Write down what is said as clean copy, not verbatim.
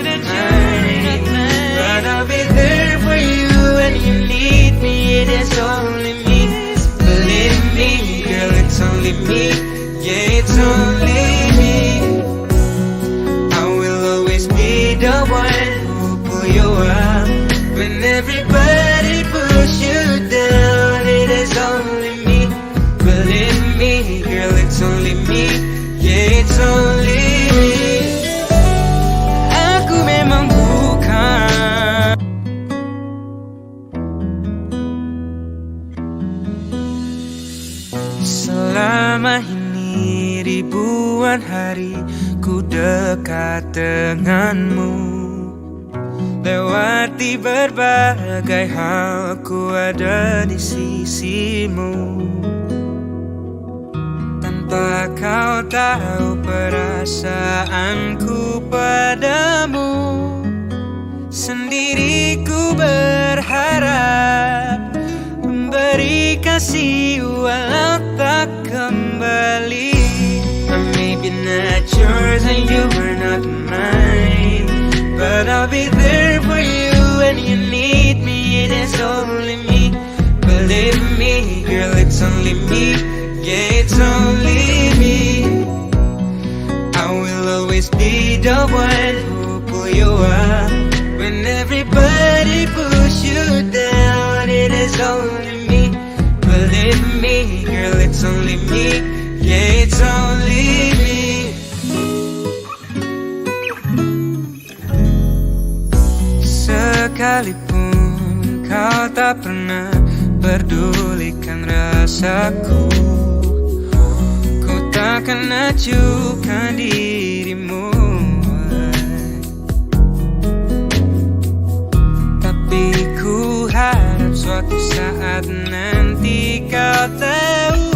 not mine. But I'll be there for you when you need me. It is only me. Believe me, girl, it's only me. Yeah, it's only me. I will always be the one who pull you up when everybody push you down. It is only me. Believe me, girl, it's only me. Yeah, it's only me. Aku memang bukan. Selama ini ribuan hari ku dekat denganmu, lewati berbagai hal ku ada di sisimu. Tanpa kau tahu perasaanku padamu, sendiri ku berharap memberi kasih walau tak kembali. I may be not yours and you are not mine, but I'll be there for you when you need me. It is only me. Believe me, girl, it's only me. Yeah, it's only me. I will always be the one who pull you up when everybody push you down. It is only me. Believe me, girl, it's only me. Yeah, it's only me. Sekalipun kau tak pernah pedulikan rasaku, ku takkan acuhkan dirimu. Tapi ku harap suatu saat nanti kau tahu